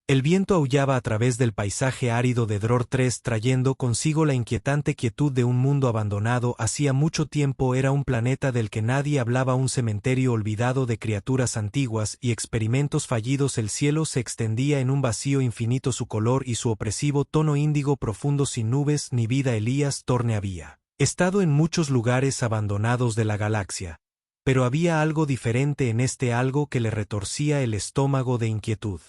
El viento aullaba a través del paisaje árido de Dror 3 trayendo consigo la inquietante quietud de un mundo abandonado. Hacía mucho tiempo era un planeta del que nadie hablaba, un cementerio olvidado de criaturas antiguas y experimentos fallidos. El cielo se extendía en un vacío infinito, su color y su opresivo tono índigo profundo, sin nubes ni vida. Elías Thorne había estado en muchos lugares abandonados de la galaxia, pero había algo diferente en este algo que le retorcía el estómago de inquietud.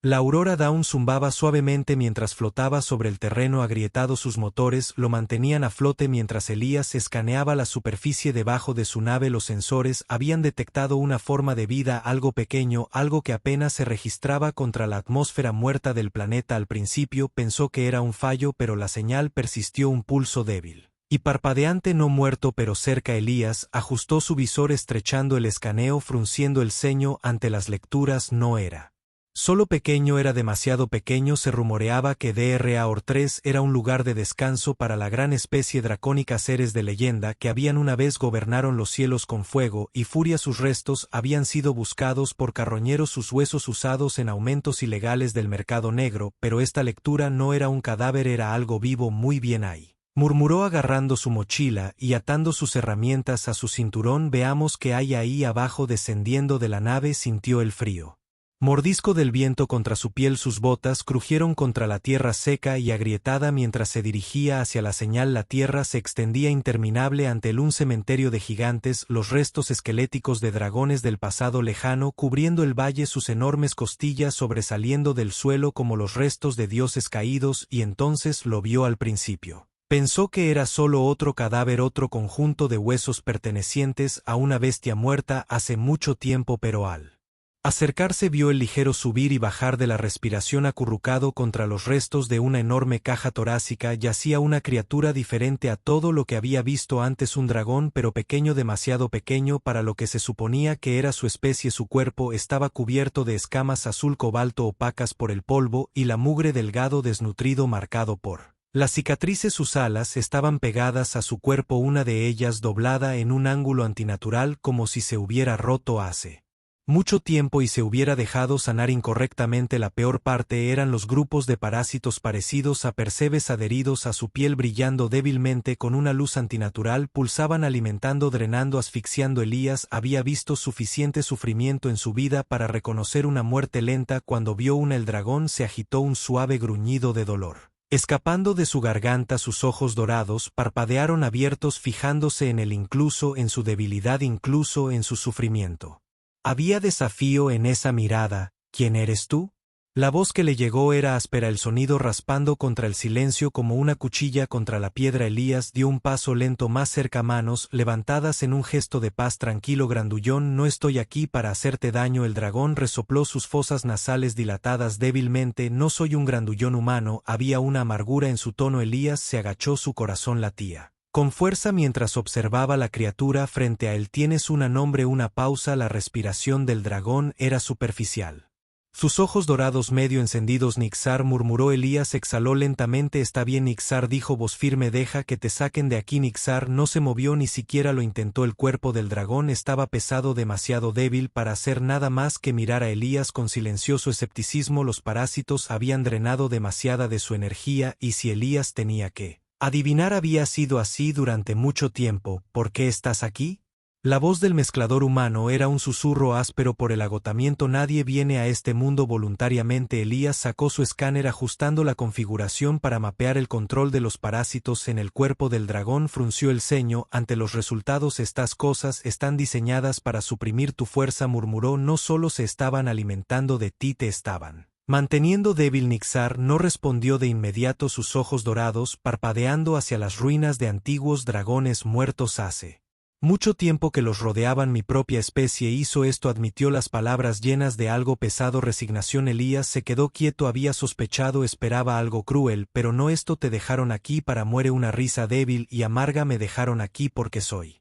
La Aurora Dawn zumbaba suavemente mientras flotaba sobre el terreno agrietado. Sus motores lo mantenían a flote mientras Elías escaneaba la superficie debajo de su nave. Los sensores habían detectado una forma de vida, algo pequeño, algo que apenas se registraba contra la atmósfera muerta del planeta. Al principio pensó que era un fallo, pero la señal persistió, un pulso débil y parpadeante, no muerto pero cerca. Elías ajustó su visor estrechando el escaneo, frunciendo el ceño ante las lecturas. No era solo pequeño, era demasiado pequeño. Se rumoreaba que Dror 3 era un lugar de descanso para la gran especie dracónica, seres de leyenda que habían una vez gobernaron los cielos con fuego y furia. Sus restos habían sido buscados por carroñeros, sus huesos usados en aumentos ilegales del mercado negro, pero esta lectura no era un cadáver, era algo vivo. Muy bien ahí, murmuró agarrando su mochila y atando sus herramientas a su cinturón. Veamos qué hay ahí abajo. Descendiendo de la nave sintió el frío mordisco del viento contra su piel. Sus botas crujieron contra la tierra seca y agrietada mientras se dirigía hacia la señal. La tierra se extendía interminable ante él, un cementerio de gigantes, los restos esqueléticos de dragones del pasado lejano cubriendo el valle, sus enormes costillas sobresaliendo del suelo como los restos de dioses caídos. Y entonces lo vio. Al principio pensó que era solo otro cadáver, otro conjunto de huesos pertenecientes a una bestia muerta hace mucho tiempo, pero al acercarse vio el ligero subir y bajar de la respiración. Acurrucado contra los restos de una enorme caja torácica yacía una criatura diferente a todo lo que había visto antes, un dragón, pero pequeño, demasiado pequeño para lo que se suponía que era su especie. Su cuerpo estaba cubierto de escamas azul cobalto opacas por el polvo y la mugre, delgado, desnutrido, marcado por las cicatrices. Sus alas estaban pegadas a su cuerpo, una de ellas doblada en un ángulo antinatural como si se hubiera roto hace mucho tiempo y se hubiera dejado sanar incorrectamente. La peor parte eran los grupos de parásitos parecidos a percebes adheridos a su piel, brillando débilmente con una luz antinatural. Pulsaban alimentando, drenando, asfixiando. Elías había visto suficiente sufrimiento en su vida para reconocer una muerte lenta. Cuando vio una, el dragón se agitó, un suave gruñido de dolor escapando de su garganta. Sus ojos dorados parpadearon abiertos, fijándose en él, incluso en su debilidad, incluso en su sufrimiento. Había desafío en esa mirada. ¿Quién eres tú? La voz que le llegó era áspera, el sonido raspando contra el silencio como una cuchilla contra la piedra. Elías dio un paso lento más cerca, manos levantadas en un gesto de paz. Tranquilo, grandullón, no estoy aquí para hacerte daño. El dragón resopló, sus fosas nasales dilatadas débilmente. No soy un grandullón humano. Había una amargura en su tono. Elías se agachó, su corazón latía con fuerza mientras observaba la criatura frente a él. ¿Tienes un nombre? Una pausa. La respiración del dragón era superficial. Sus ojos dorados medio encendidos. Nixar, murmuró Elías, exhaló lentamente. Está bien, Nixar, dijo voz firme, deja que te saquen de aquí. Nixar no se movió, ni siquiera lo intentó. El cuerpo del dragón estaba pesado, demasiado débil para hacer nada más que mirar a Elías con silencioso escepticismo. Los parásitos habían drenado demasiada de su energía, y si Elías tenía que adivinar, había sido así durante mucho tiempo. ¿Por qué estás aquí? La voz del mezclador humano era un susurro áspero por el agotamiento. Nadie viene a este mundo voluntariamente. Elías sacó su escáner ajustando la configuración para mapear el control de los parásitos en el cuerpo del dragón. Frunció el ceño ante los resultados. Estas cosas están diseñadas para suprimir tu fuerza, murmuró. No solo se estaban alimentando de ti, te estaban manteniendo débil. Nixar no respondió de inmediato, sus ojos dorados parpadeando hacia las ruinas de antiguos dragones muertos. Hace mucho tiempo que los rodeaban. Mi propia especie hizo esto, admitió, las palabras llenas de algo pesado. Resignación. Elías se quedó quieto. Había sospechado, esperaba algo cruel, pero no esto. Te dejaron aquí para muere. Una risa débil y amarga. Me dejaron aquí porque soy.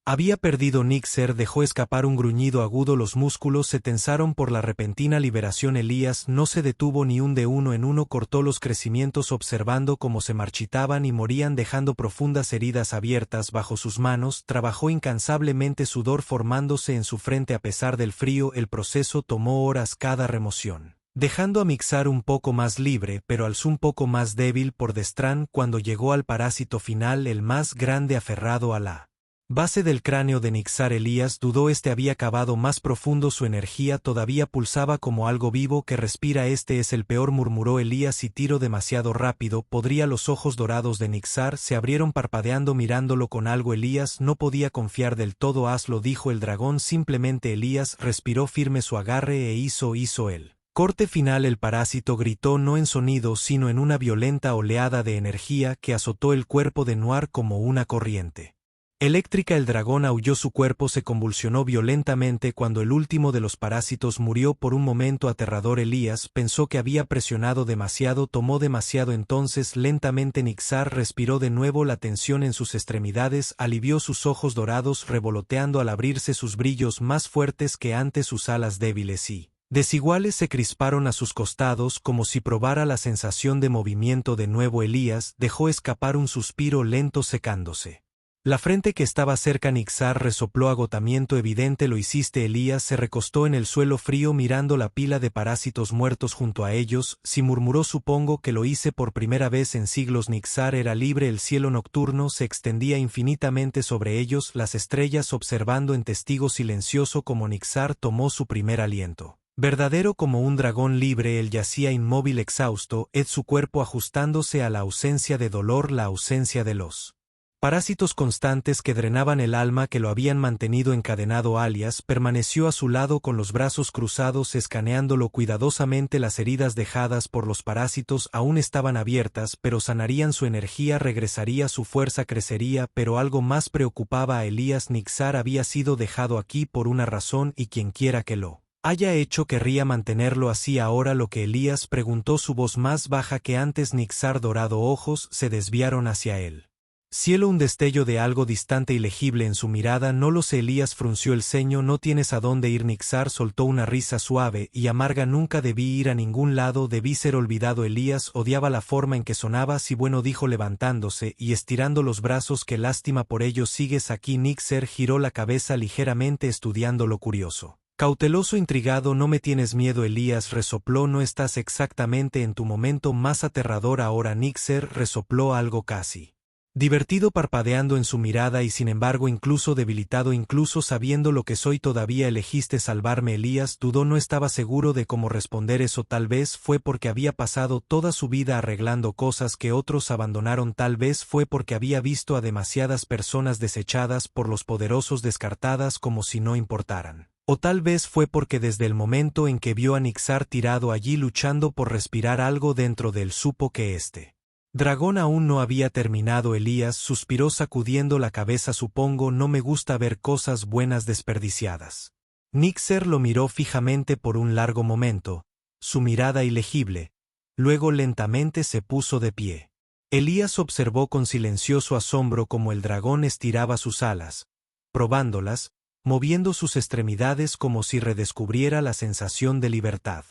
Había perdido. Nixar dejó escapar un gruñido agudo. Los músculos se tensaron por la repentina liberación. Elías no se detuvo ni un de uno en uno. Cortó los crecimientos observando cómo se marchitaban y morían dejando profundas heridas abiertas bajo sus manos. Trabajó incansablemente, sudor formándose en su frente a pesar del frío. El proceso tomó horas. Cada remoción dejando a Mixar un poco más libre pero al un poco más débil por Destran cuando llegó al parásito final, el más grande, aferrado a la base del cráneo de Nixar. Elías dudó, había cavado más profundo, su energía todavía pulsaba como algo vivo que respira. Este es el peor, murmuró Elías, y tiro demasiado rápido. Podría. Los ojos dorados de Nixar se abrieron parpadeando mirándolo con algo. Elías no podía confiar del todo. Hazlo, dijo el dragón simplemente. Elías respiró firme su agarre e hizo el corte final. El parásito gritó, no en sonido sino en una violenta oleada de energía que azotó el cuerpo de Noir como una corriente eléctrica. El dragón aulló, su cuerpo se convulsionó violentamente cuando el último de los parásitos murió. Por un momento aterrador, Elías pensó que había presionado demasiado, tomó demasiado. Entonces lentamente Nixar respiró de nuevo, la tensión en sus extremidades alivió, sus ojos dorados revoloteando al abrirse, sus brillos más fuertes que antes, sus alas débiles y desiguales se crisparon a sus costados como si probara la sensación de movimiento de nuevo. Elías dejó escapar un suspiro lento, secándose la frente que estaba cerca. Nixar resopló, agotamiento evidente. Lo hiciste. Elías se recostó en el suelo frío mirando la pila de parásitos muertos junto a ellos. Sí, murmuró, supongo que lo hice por primera vez en siglos. Nixar era libre, el cielo nocturno se extendía infinitamente sobre ellos, las estrellas observando en testigo silencioso como Nixar tomó su primer aliento verdadero como un dragón libre. Él yacía inmóvil, exhausto, su cuerpo ajustándose a la ausencia de dolor, la ausencia de los parásitos constantes que drenaban el alma, que lo habían mantenido encadenado. Alias permaneció a su lado con los brazos cruzados, escaneándolo cuidadosamente. Las heridas dejadas por los parásitos aún estaban abiertas, pero sanarían, su energía regresaría, su fuerza crecería, pero algo más preocupaba a Elías. Nixar había sido dejado aquí por una razón y quienquiera que lo haya hecho querría mantenerlo así. Ahora lo que Elías preguntó, su voz más baja que antes. Nixar, dorado ojos se desviaron hacia él cielo, un destello de algo distante ilegible en su mirada. No lo sé. Elías frunció el ceño. No tienes a dónde ir. Nixar soltó una risa suave y amarga. Nunca debí ir a ningún lado, debí ser olvidado. Elías odiaba la forma en que sonaba. Sí, bueno, dijo levantándose y estirando los brazos, qué lástima por ello. ¿Sigues aquí? Nixar giró la cabeza ligeramente, estudiándolo curioso, cauteloso, intrigado. No me tienes miedo. Elías resopló, no estás exactamente en tu momento más aterrador ahora. Nixar resopló, algo casi divertido parpadeando en su mirada, y sin embargo incluso debilitado, incluso sabiendo lo que soy, todavía elegiste salvarme. Elías dudó, no estaba seguro de cómo responder eso. Tal vez fue porque había pasado toda su vida arreglando cosas que otros abandonaron, tal vez fue porque había visto a demasiadas personas desechadas por los poderosos, descartadas como si no importaran. O tal vez fue porque desde el momento en que vio a Nixar tirado allí luchando por respirar, algo dentro de él supo que este dragón aún no había terminado. Elías suspiró sacudiendo la cabeza. Supongo no me gusta ver cosas buenas desperdiciadas. Nixar lo miró fijamente por un largo momento, su mirada ilegible. Luego lentamente se puso de pie. Elías observó con silencioso asombro cómo el dragón estiraba sus alas, probándolas, moviendo sus extremidades como si redescubriera la sensación de libertad.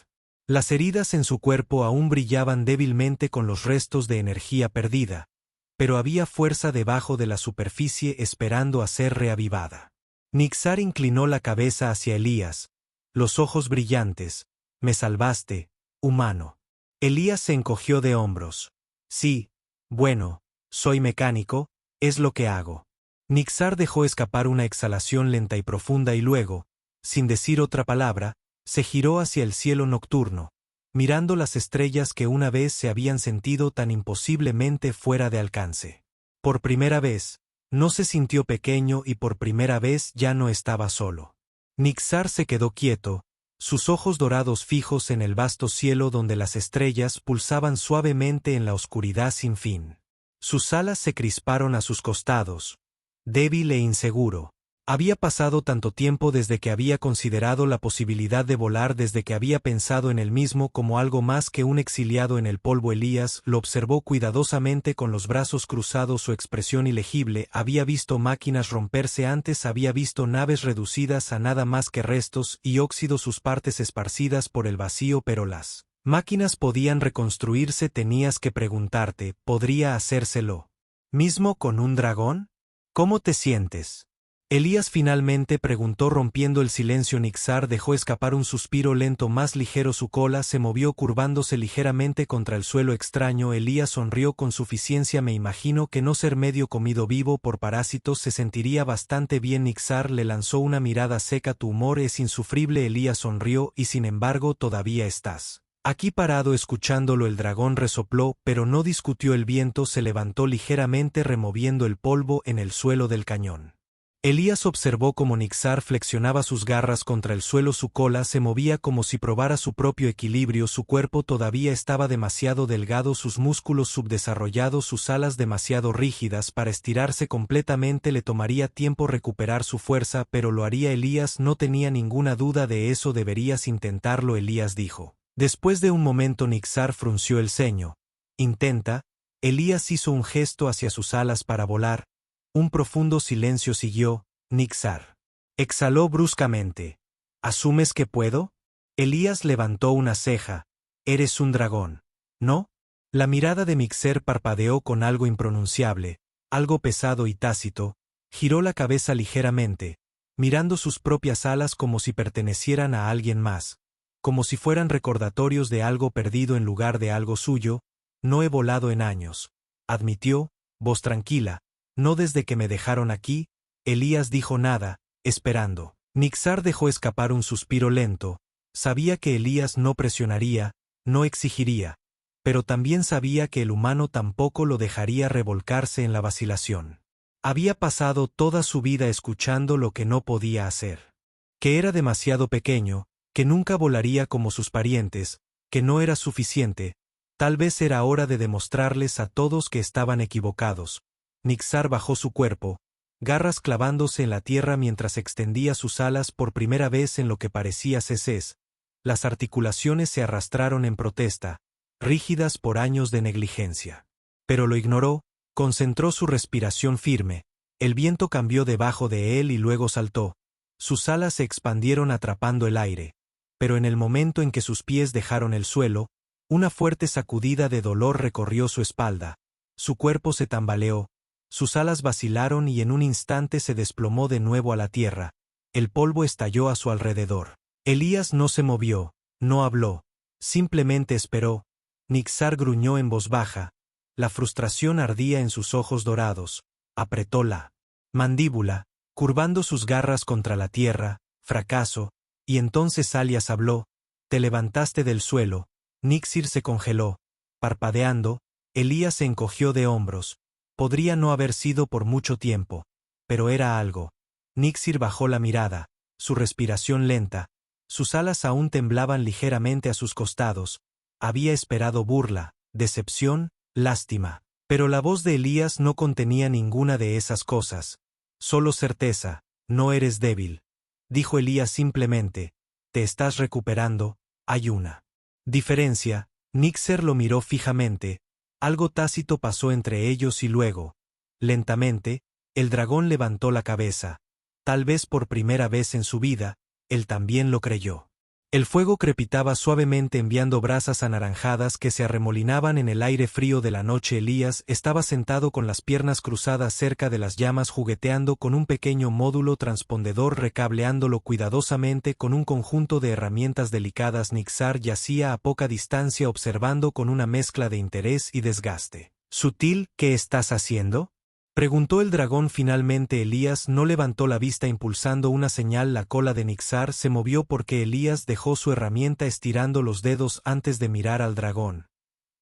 Las heridas en su cuerpo aún brillaban débilmente con los restos de energía perdida, pero había fuerza debajo de la superficie esperando a ser reavivada. Nixar inclinó la cabeza hacia Elías, los ojos brillantes. Me salvaste, humano. Elías se encogió de hombros. Sí, bueno, soy mecánico, es lo que hago. Nixar dejó escapar una exhalación lenta y profunda y luego, sin decir otra palabra, se giró hacia el cielo nocturno, mirando las estrellas que una vez se habían sentido tan imposiblemente fuera de alcance. Por primera vez, no se sintió pequeño y por primera vez ya no estaba solo. Nixar se quedó quieto, sus ojos dorados fijos en el vasto cielo donde las estrellas pulsaban suavemente en la oscuridad sin fin. Sus alas se crisparon a sus costados, débil e inseguro. Había pasado tanto tiempo desde que había considerado la posibilidad de volar, desde que había pensado en él mismo como algo más que un exiliado en el polvo. Elías lo observó cuidadosamente con los brazos cruzados, su expresión ilegible. Había visto máquinas romperse antes, había visto naves reducidas a nada más que restos y óxido, sus partes esparcidas por el vacío, pero las máquinas podían reconstruirse. Tenías que preguntarte, ¿podría hacérselo mismo con un dragón? ¿Cómo te sientes? Elías finalmente preguntó rompiendo el silencio. Nixar dejó escapar un suspiro lento más ligero, su cola se movió curvándose ligeramente contra el suelo extraño. Elías sonrió con suficiencia. Me imagino que no ser medio comido vivo por parásitos se sentiría bastante bien. Nixar le lanzó una mirada seca. Tu humor es insufrible. Elías sonrió. Y sin embargo todavía estás aquí parado escuchándolo. El dragón resopló, pero no discutió. El viento se levantó ligeramente removiendo el polvo en el suelo del cañón. Elías observó cómo Nixar flexionaba sus garras contra el suelo, su cola se movía como si probara su propio equilibrio, su cuerpo todavía estaba demasiado delgado, sus músculos subdesarrollados, sus alas demasiado rígidas para estirarse completamente. Le tomaría tiempo recuperar su fuerza, pero lo haría. Elías no tenía ninguna duda de eso. Deberías intentarlo, Elías dijo. Después de un momento Nixar frunció el ceño. Intenta. Elías hizo un gesto hacia sus alas para volar. Un profundo silencio siguió. Nixar exhaló bruscamente. ¿Asumes que puedo? Elías levantó una ceja. Eres un dragón, ¿no? La mirada de Nixar parpadeó con algo impronunciable, algo pesado y tácito. Giró la cabeza ligeramente, mirando sus propias alas como si pertenecieran a alguien más, como si fueran recordatorios de algo perdido en lugar de algo suyo. No he volado en años, admitió, voz tranquila. No desde que me dejaron aquí. Elías dijo nada, esperando. Nixar dejó escapar un suspiro lento. Sabía que Elías no presionaría, no exigiría, pero también sabía que el humano tampoco lo dejaría revolcarse en la vacilación. Había pasado toda su vida escuchando lo que no podía hacer. Que era demasiado pequeño, que nunca volaría como sus parientes, que no era suficiente. Tal vez era hora de demostrarles a todos que estaban equivocados. Nixar bajó su cuerpo, garras clavándose en la tierra mientras extendía sus alas por primera vez en lo que parecía ceses. Las articulaciones se arrastraron en protesta, rígidas por años de negligencia. Pero lo ignoró, concentró su respiración firme. El viento cambió debajo de él y luego saltó. Sus alas se expandieron atrapando el aire. Pero en el momento en que sus pies dejaron el suelo, una fuerte sacudida de dolor recorrió su espalda. Su cuerpo se tambaleó. Sus alas vacilaron y en un instante se desplomó de nuevo a la tierra. El polvo estalló a su alrededor. Elías no se movió, no habló, simplemente esperó. Nixar gruñó en voz baja. La frustración ardía en sus ojos dorados. Apretó la mandíbula, curvando sus garras contra la tierra. Fracaso. Y entonces Elías habló. Te levantaste del suelo. Nixir se congeló. Parpadeando, Elías se encogió de hombros. Podría no haber sido por mucho tiempo, pero era algo. Nixir bajó la mirada, su respiración lenta, sus alas aún temblaban ligeramente a sus costados. Había esperado burla, decepción, lástima, pero la voz de Elías no contenía ninguna de esas cosas. Solo certeza. No eres débil, dijo Elías simplemente. Te estás recuperando. Hay una diferencia. Nixir lo miró fijamente. Algo tácito pasó entre ellos y luego, lentamente, el dragón levantó la cabeza. Tal vez por primera vez en su vida, él también lo creyó. El fuego crepitaba suavemente enviando brasas anaranjadas que se arremolinaban en el aire frío de la noche. Elías estaba sentado con las piernas cruzadas cerca de las llamas jugueteando con un pequeño módulo transpondedor recableándolo cuidadosamente con un conjunto de herramientas delicadas. Nixar yacía a poca distancia observando con una mezcla de interés y desgaste. Sutil, ¿qué estás haciendo?, preguntó el dragón finalmente. Elías no levantó la vista impulsando una señal. La cola de Nixar se movió porque Elías dejó su herramienta estirando los dedos antes de mirar al dragón.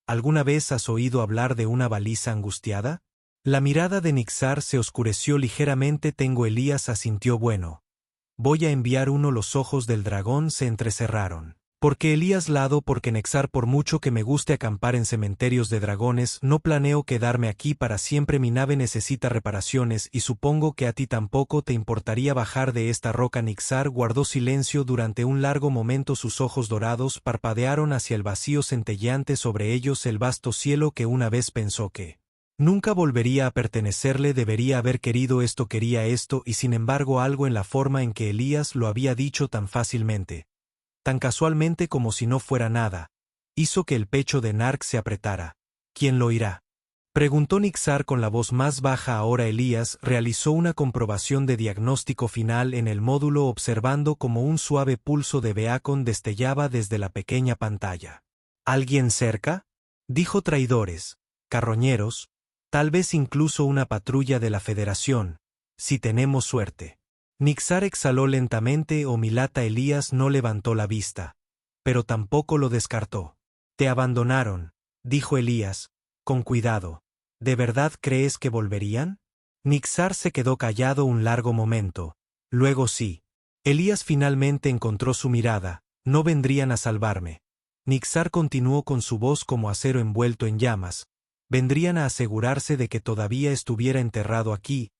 ¿Alguna vez has oído hablar de una baliza angustiada? La mirada de Nixar se oscureció ligeramente. Elías asintió. Bueno. Voy a enviar uno. Los ojos del dragón se entrecerraron. Porque Elías lado porque Nixar, por mucho que me guste acampar en cementerios de dragones, no planeo quedarme aquí para siempre. Mi nave necesita reparaciones y supongo que a ti tampoco te importaría bajar de esta roca. Nixar guardó silencio durante un largo momento. Sus ojos dorados parpadearon hacia el vacío centelleante sobre ellos, el vasto cielo que una vez pensó que nunca volvería a pertenecerle. Debería haber querido esto, quería esto, y sin embargo algo en la forma en que Elías lo había dicho tan fácilmente, tan casualmente como si no fuera nada, hizo que el pecho de Nark se apretara. ¿Quién lo oirá? Preguntó Nixar con la voz más baja. Ahora Elías realizó una comprobación de diagnóstico final en el módulo observando cómo un suave pulso de beacon destellaba desde la pequeña pantalla. ¿Alguien cerca? Dijo. Traidores, carroñeros, tal vez incluso una patrulla de la Federación, si tenemos suerte. Nixar exhaló lentamente. Milata. Elías no levantó la vista, pero tampoco lo descartó. Te abandonaron, dijo Elías, con cuidado. ¿De verdad crees que volverían? Nixar se quedó callado un largo momento. Luego sí. Elías finalmente encontró su mirada. No vendrían a salvarme. Nixar continuó con su voz como acero envuelto en llamas. Vendrían a asegurarse de que todavía estuviera enterrado aquí,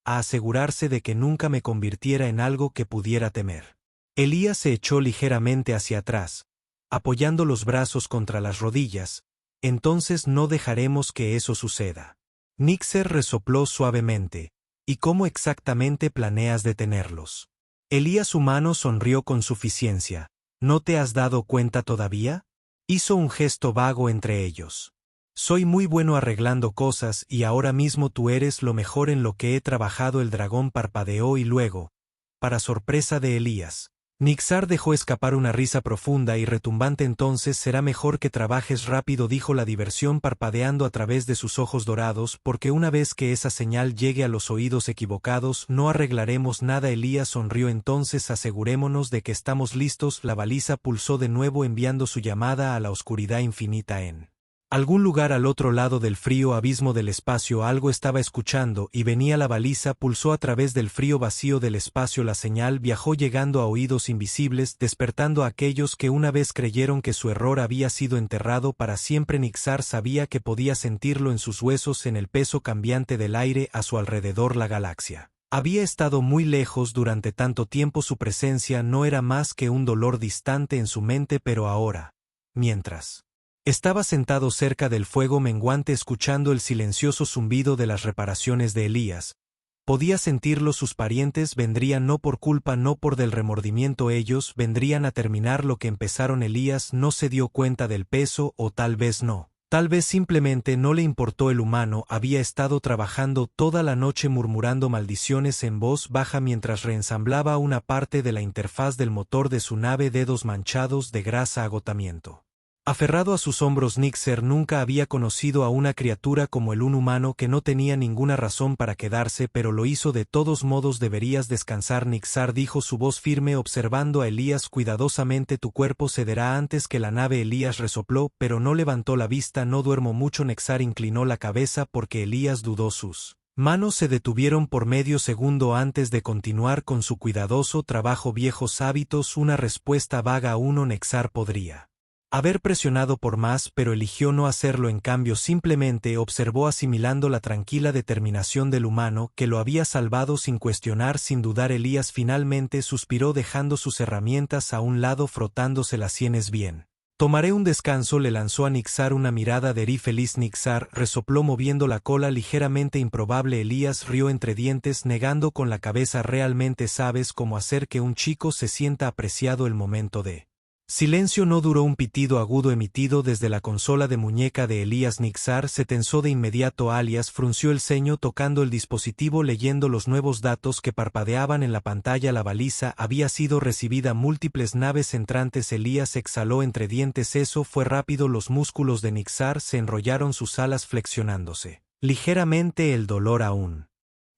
a asegurarse de que nunca me convirtiera en algo que pudiera temer. Elías se echó ligeramente hacia atrás, apoyando los brazos contra las rodillas. Entonces no dejaremos que eso suceda. Nixar resopló suavemente. ¿Y cómo exactamente planeas detenerlos? Elías humano sonrió con suficiencia. ¿No te has dado cuenta todavía? Hizo un gesto vago entre ellos. Soy muy bueno arreglando cosas y ahora mismo tú eres lo mejor en lo que he trabajado. El dragón parpadeó y luego, para sorpresa de Elías, Nixar dejó escapar una risa profunda y retumbante. Entonces será mejor que trabajes rápido, dijo, la diversión parpadeando a través de sus ojos dorados, porque una vez que esa señal llegue a los oídos equivocados no arreglaremos nada. Elías sonrió. Entonces asegurémonos de que estamos listos. La baliza pulsó de nuevo enviando su llamada a la oscuridad infinita en algún lugar al otro lado del frío abismo del espacio. Algo estaba escuchando y venía. La baliza pulsó a través del frío vacío del espacio. La señal viajó llegando a oídos invisibles, despertando a aquellos que una vez creyeron que su error había sido enterrado para siempre. Nixar sabía que podía sentirlo en sus huesos, en el peso cambiante del aire a su alrededor. La galaxia había estado muy lejos durante tanto tiempo. Su presencia no era más que un dolor distante en su mente, pero ahora, mientras estaba sentado cerca del fuego menguante escuchando el silencioso zumbido de las reparaciones de Elías, podía sentirlo. Sus parientes vendrían no por culpa, no por del remordimiento. Ellos vendrían a terminar lo que empezaron. Elías no se dio cuenta del peso, o tal vez no. Tal vez simplemente no le importó. El humano había estado trabajando toda la noche murmurando maldiciones en voz baja mientras reensamblaba una parte de la interfaz del motor de su nave. Dedos manchados de grasa, agotamiento. Aferrado a sus hombros, Nixar nunca había conocido a una criatura como él, un humano que no tenía ninguna razón para quedarse, pero lo hizo de todos modos. Deberías descansar, Nixar, dijo, su voz firme observando a Elías cuidadosamente. Tu cuerpo cederá antes que la nave. Elías resopló, pero no levantó la vista. No duermo mucho. Nixar inclinó la cabeza porque Elías dudó. Sus manos se detuvieron por medio segundo antes de continuar con su cuidadoso trabajo. Viejos hábitos, una respuesta vaga. Nixar podría haber presionado por más, pero eligió no hacerlo. En cambio, simplemente observó, asimilando la tranquila determinación del humano que lo había salvado sin cuestionar, sin dudar. Elías finalmente suspiró, dejando sus herramientas a un lado, frotándose las sienes. Bien. Tomaré un descanso, le lanzó a Nixar una mirada de feliz. Nixar resopló moviendo la cola ligeramente. Improbable. Elías rió entre dientes, negando con la cabeza. ¿Realmente sabes cómo hacer que un chico se sienta apreciado? El momento de silencio no duró. Un pitido agudo emitido desde la consola de muñeca de Elías. Nixar se tensó de inmediato. Alias frunció el ceño tocando el dispositivo, leyendo los nuevos datos que parpadeaban en la pantalla. La baliza había sido recibida. Múltiples naves entrantes. Elías exhaló entre dientes. Eso fue rápido. Los músculos de Nixar se enrollaron, sus alas flexionándose ligeramente, el dolor aún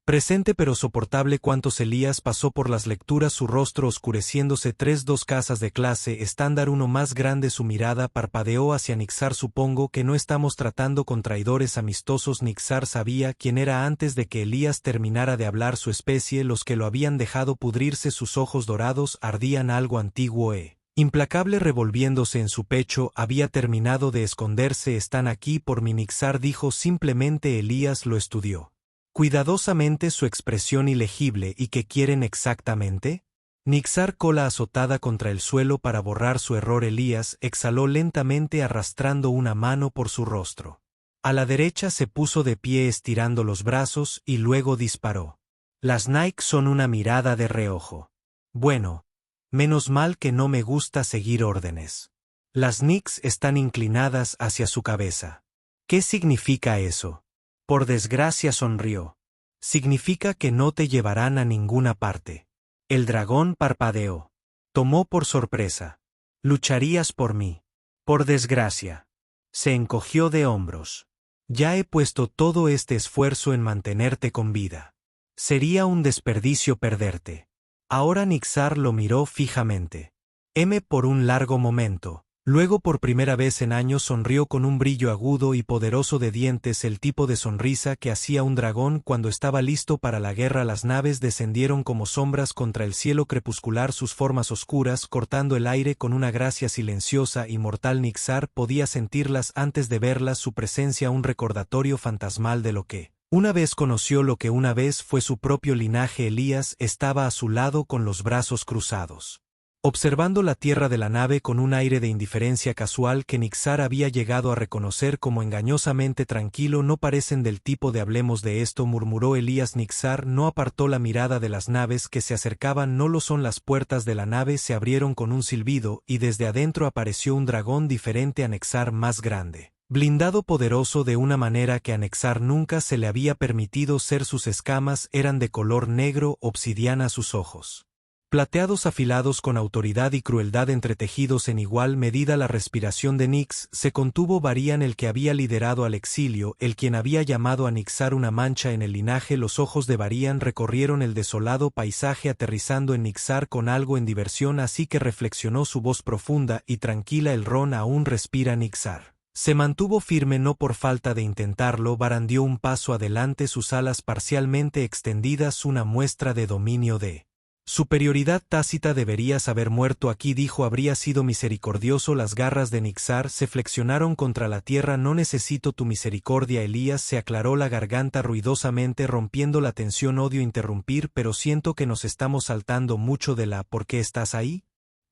presente pero soportable. ¿Cuántos? Elías pasó por las lecturas, su rostro oscureciéndose. 2 casas de clase estándar, uno más grande. Su mirada parpadeó hacia Nixar. Supongo que no estamos tratando con traidores amistosos. Nixar sabía quién era antes de que Elías terminara de hablar. Su especie, los que lo habían dejado pudrirse. Sus ojos dorados ardían. Algo antiguo implacable revolviéndose en su pecho había terminado de esconderse. Están aquí por mí, Nixar dijo simplemente. Elías lo estudió cuidadosamente, su expresión ilegible. ¿Y qué quieren exactamente? Nixar, cola azotada contra el suelo para borrar su error. Elías exhaló lentamente arrastrando una mano por su rostro. A la derecha se puso de pie estirando los brazos y luego disparó. Las Nike son una mirada de reojo. Bueno, menos mal que no me gusta seguir órdenes. Las Knicks están inclinadas hacia su cabeza. ¿Qué significa eso? Por desgracia sonrió. Significa que no te llevarán a ninguna parte. El dragón parpadeó. Tomó por sorpresa. Lucharías por mí. Por desgracia. Se encogió de hombros. Ya he puesto todo este esfuerzo en mantenerte con vida. Sería un desperdicio perderte. Ahora Nixar lo miró fijamente. M por un largo momento. Luego por primera vez en años sonrió con un brillo agudo y poderoso de dientes, el tipo de sonrisa que hacía un dragón cuando estaba listo para la guerra. Las naves descendieron como sombras contra el cielo crepuscular, sus formas oscuras cortando el aire con una gracia silenciosa y mortal. Nixar podía sentirlas antes de verlas, su presencia un recordatorio fantasmal de lo que una vez conoció, lo que una vez fue su propio linaje. Elías estaba a su lado con los brazos cruzados, observando la tierra de la nave con un aire de indiferencia casual que Nixar había llegado a reconocer como engañosamente tranquilo. No parecen del tipo de hablemos de esto, murmuró Elías. Nixar no apartó la mirada de las naves que se acercaban. No lo son. Las puertas de la nave se abrieron con un silbido y desde adentro apareció un dragón diferente a Nixar, más grande, blindado, poderoso de una manera que a Nixar nunca se le había permitido ser. Sus escamas eran de color negro obsidiana, sus ojos plateados afilados con autoridad y crueldad entretejidos en igual medida. La respiración de Nix se contuvo. Varian, el que había liderado al exilio, el quien había llamado a Nixar una mancha en el linaje. Los ojos de Varian recorrieron el desolado paisaje, aterrizando en Nixar con algo en diversión, así que reflexionó, su voz profunda y tranquila. El ron aún respira. Nixar se mantuvo firme, no por falta de intentarlo. Varan dio un paso adelante, sus alas parcialmente extendidas, una muestra de dominio, de superioridad tácita. Deberías haber muerto aquí, dijo. Habría sido misericordioso. Las garras de Nixar se flexionaron contra la tierra. No necesito tu misericordia. Elías se aclaró la garganta ruidosamente, rompiendo la tensión. Odio interrumpir, pero siento que nos estamos saltando mucho de la ¿por qué estás ahí?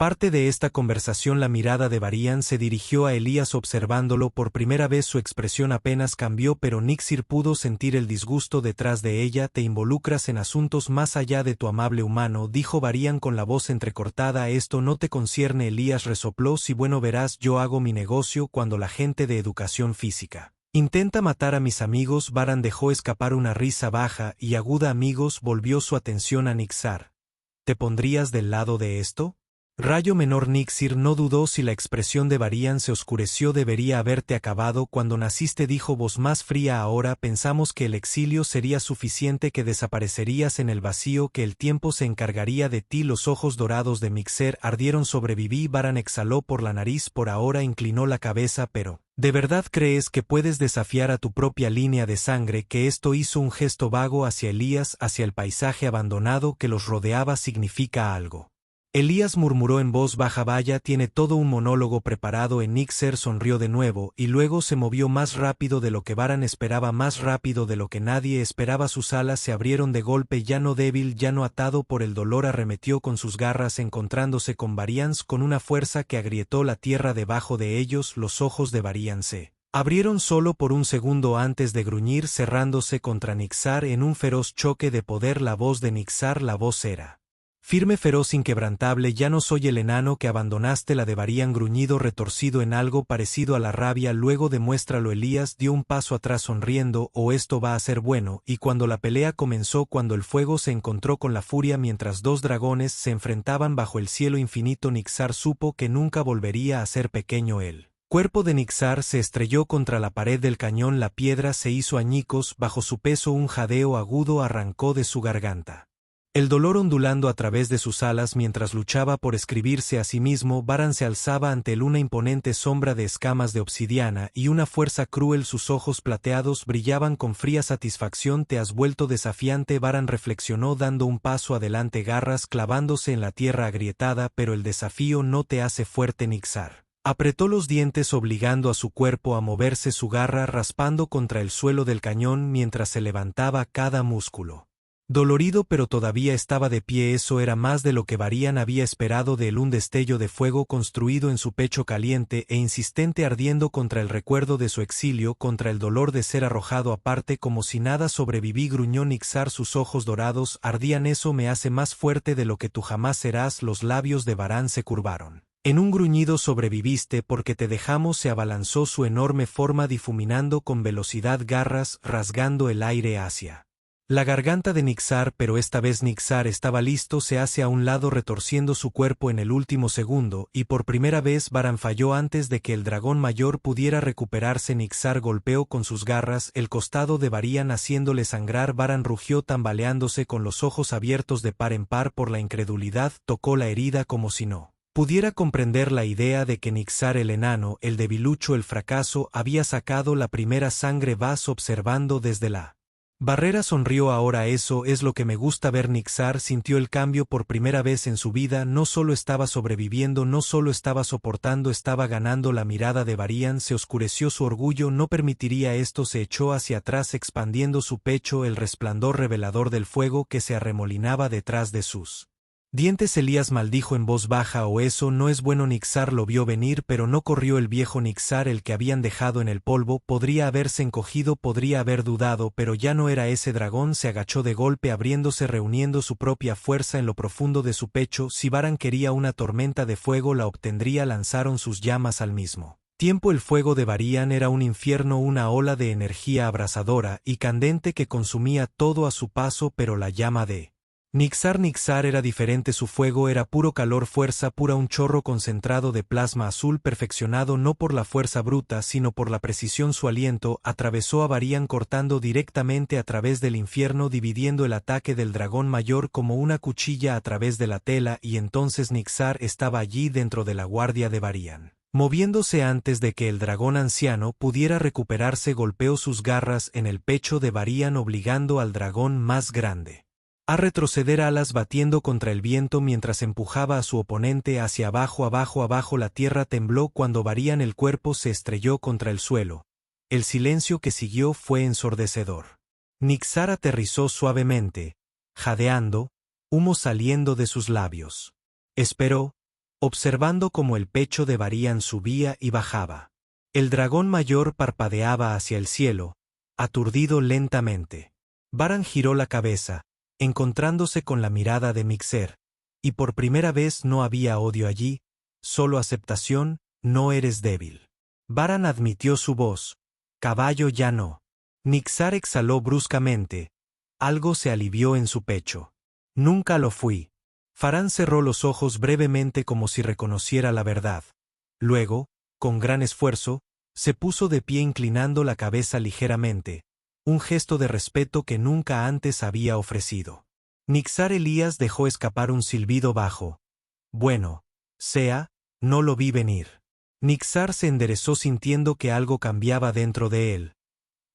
Parte de esta conversación. La mirada de Varian se dirigió a Elías, observándolo por primera vez. Su expresión apenas cambió, pero Nixir pudo sentir el disgusto detrás de ella. Te involucras en asuntos más allá de tu amable humano, dijo Varian con la voz entrecortada. Esto no te concierne. Elías resopló. Si bueno, verás, yo hago mi negocio cuando la gente de educación física intenta matar a mis amigos. Varan dejó escapar una risa baja y aguda. Amigos, volvió su atención a Nixar. ¿Te pondrías del lado de esto? Rayo menor. Nixir no dudó. Si la expresión de Varian se oscureció, debería haberte acabado cuando naciste, dijo voz más fría. Ahora pensamos que el exilio sería suficiente, que desaparecerías en el vacío, que el tiempo se encargaría de ti. Los ojos dorados de Mixer ardieron. Sobreviví. Varan exhaló por la nariz. Por ahora inclinó la cabeza. Pero ¿de verdad crees que puedes desafiar a tu propia línea de sangre? Que esto hizo un gesto vago hacia Elías, hacia el paisaje abandonado que los rodeaba. Significa algo. Elías murmuró en voz baja. Vaya, tiene todo un monólogo preparado. En Nixer sonrió de nuevo, y luego se movió más rápido de lo que Varan esperaba, más rápido de lo que nadie esperaba. Sus alas se abrieron de golpe. Ya no débil, ya no atado por el dolor, arremetió con sus garras, encontrándose con Varian con una fuerza que agrietó la tierra debajo de ellos. Los ojos de Varian se abrieron solo por un segundo antes de gruñir, cerrándose contra Nixar en un feroz choque de poder. La voz de Nixar, la voz era firme, feroz, inquebrantable. Ya no soy el enano que abandonaste. La de Varian, gruñido, retorcido en algo parecido a la rabia. Luego demuéstralo. Elías dio un paso atrás sonriendo. O esto va a ser bueno. Y cuando la pelea comenzó, cuando el fuego se encontró con la furia, mientras dos dragones se enfrentaban bajo el cielo infinito, Nixar supo que nunca volvería a ser pequeño. El cuerpo de Nixar se estrelló contra la pared del cañón. La piedra se hizo añicos bajo su peso. Un jadeo agudo arrancó de su garganta, el dolor ondulando a través de sus alas mientras luchaba por escribirse a sí mismo. Varan se alzaba ante él, una imponente sombra de escamas de obsidiana y una fuerza cruel. Sus ojos plateados brillaban con fría satisfacción. Te has vuelto desafiante. Varan reflexionó, dando un paso adelante, garras clavándose en la tierra agrietada. Pero el desafío no te hace fuerte. Nixar apretó los dientes, obligando a su cuerpo a moverse, su garra raspando contra el suelo del cañón mientras se levantaba cada músculo. Dolorido, pero todavía estaba de pie. Eso era más de lo que Varian había esperado de él. Un destello de fuego construido en su pecho, caliente e insistente, ardiendo contra el recuerdo de su exilio, contra el dolor de ser arrojado aparte. Como si nada. Sobreviví, gruñó Nixar, sus ojos dorados ardían. Eso me hace más fuerte de lo que tú jamás serás. Los labios de Varan se curvaron. En un gruñido sobreviviste porque te dejamos. Se abalanzó su enorme forma difuminando con velocidad garras rasgando el aire hacia la garganta de Nixar, pero esta vez Nixar estaba listo. Se hace a un lado retorciendo su cuerpo en el último segundo y por primera vez Varan falló antes de que el dragón mayor pudiera recuperarse. Nixar golpeó con sus garras el costado de Varian haciéndole sangrar. Varan rugió tambaleándose con los ojos abiertos de par en par por la incredulidad. Tocó la herida como si no pudiera comprender la idea de que Nixar el enano, el debilucho, el fracaso, había sacado la primera sangre. Vas observando desde la barrera sonrió. Ahora eso es lo que me gusta ver. Nixar sintió el cambio por primera vez en su vida. No solo estaba sobreviviendo, no solo estaba soportando, estaba ganando. La mirada de Varian se oscureció. Su orgullo no permitiría esto. Se echó hacia atrás expandiendo su pecho, el resplandor revelador del fuego que se arremolinaba detrás de sus dientes. Elías maldijo en voz baja. O eso no es bueno. Nixar lo vio venir, pero no corrió. El viejo Nixar, el que habían dejado en el polvo, podría haberse encogido, podría haber dudado, pero ya no era ese dragón. Se agachó de golpe, abriéndose, reuniendo su propia fuerza en lo profundo de su pecho. Si Varan quería una tormenta de fuego, la obtendría. Lanzaron sus llamas al mismo tiempo. El fuego de Varian era un infierno, una ola de energía abrasadora y candente que consumía todo a su paso, pero la llama de Nixar era diferente. Su fuego era puro calor, fuerza pura, un chorro concentrado de plasma azul perfeccionado no por la fuerza bruta sino por la precisión. Su aliento atravesó a Varian cortando directamente a través del infierno, dividiendo el ataque del dragón mayor como una cuchilla a través de la tela. Y entonces Nixar estaba allí dentro de la guardia de Varian, moviéndose antes de que el dragón anciano pudiera recuperarse. Golpeó sus garras en el pecho de Varian obligando al dragón más grande a retroceder, alas batiendo contra el viento mientras empujaba a su oponente hacia abajo. Abajo la tierra tembló cuando Varian el cuerpo se estrelló contra el suelo. El silencio que siguió fue ensordecedor. Nixar aterrizó suavemente, jadeando, humo saliendo de sus labios. Esperó, observando cómo el pecho de Varian subía y bajaba. El dragón mayor parpadeaba hacia el cielo, aturdido lentamente. Varan giró la cabeza, encontrándose con la mirada de Mixer, y por primera vez no había odio allí, solo aceptación. No eres débil. Varan admitió su voz. Caballo, ya no. Nixar exhaló bruscamente. Algo se alivió en su pecho. Nunca lo fui. Farán cerró los ojos brevemente como si reconociera la verdad. Luego, con gran esfuerzo, se puso de pie inclinando la cabeza ligeramente, un gesto de respeto que nunca antes había ofrecido. Nixar Elías dejó escapar un silbido bajo. Bueno, no lo vi venir. Nixar se enderezó sintiendo que algo cambiaba dentro de él.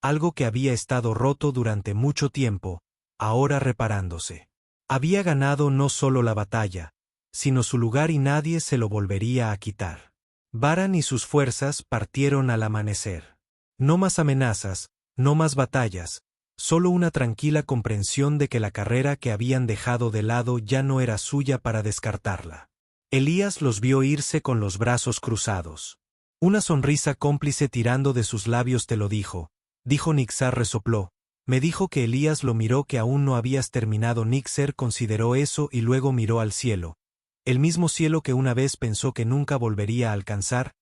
Algo que había estado roto durante mucho tiempo, ahora reparándose. Había ganado no solo la batalla, sino su lugar y nadie se lo volvería a quitar. Varan y sus fuerzas partieron al amanecer. No más amenazas, no más batallas, solo una tranquila comprensión de que la carrera que habían dejado de lado ya no era suya para descartarla. Elías los vio irse con los brazos cruzados. Una sonrisa cómplice tirando de sus labios. Te lo dijo Nixar resopló. Me dijo que Elías lo miró, que aún no habías terminado. Nixer consideró eso y luego miró al cielo. El mismo cielo que una vez pensó que nunca volvería a alcanzar,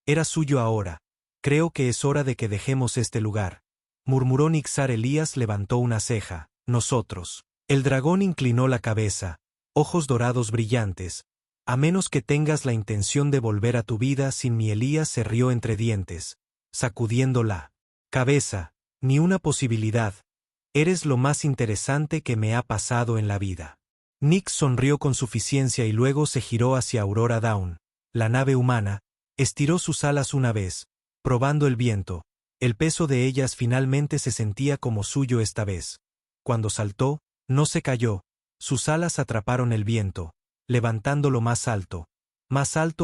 era suyo ahora. Creo que es hora de que dejemos este lugar, murmuró Nixar. Elías levantó una ceja. Nosotros. El dragón inclinó la cabeza, ojos dorados brillantes. A menos que tengas la intención de volver a tu vida sin mí. Elías se rió entre dientes, sacudiendo la cabeza. Ni una posibilidad. Eres lo más interesante que me ha pasado en la vida. Nix sonrió con suficiencia y luego se giró hacia Aurora Dawn. La nave humana estiró sus alas una vez, probando el viento. El peso de ellas finalmente se sentía como suyo esta vez. Cuando saltó, no se cayó. Sus alas atraparon el viento, levantándolo más alto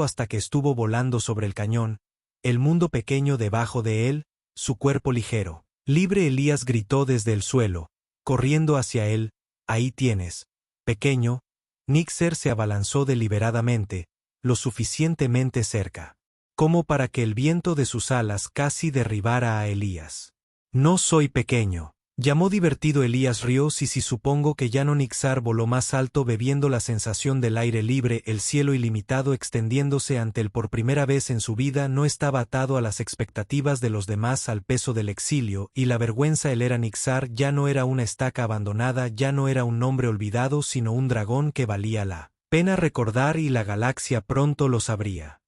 hasta que estuvo volando sobre el cañón, el mundo pequeño debajo de él, su cuerpo ligero. Libre. Elías gritó desde el suelo, corriendo hacia él. Ahí tienes, pequeño. Nixer se abalanzó deliberadamente, lo suficientemente cerca, como para que el viento de sus alas casi derribara a Elías. No soy pequeño. Llamó divertido Elías Ríos y si supongo que ya no Nixar voló más alto bebiendo la sensación del aire libre, el cielo ilimitado extendiéndose ante él por primera vez en su vida no estaba atado a las expectativas de los demás al peso del exilio, y la vergüenza él era Nixar ya no era una estaca abandonada, ya no era un nombre olvidado sino un dragón que valía la pena recordar y la galaxia pronto lo sabría.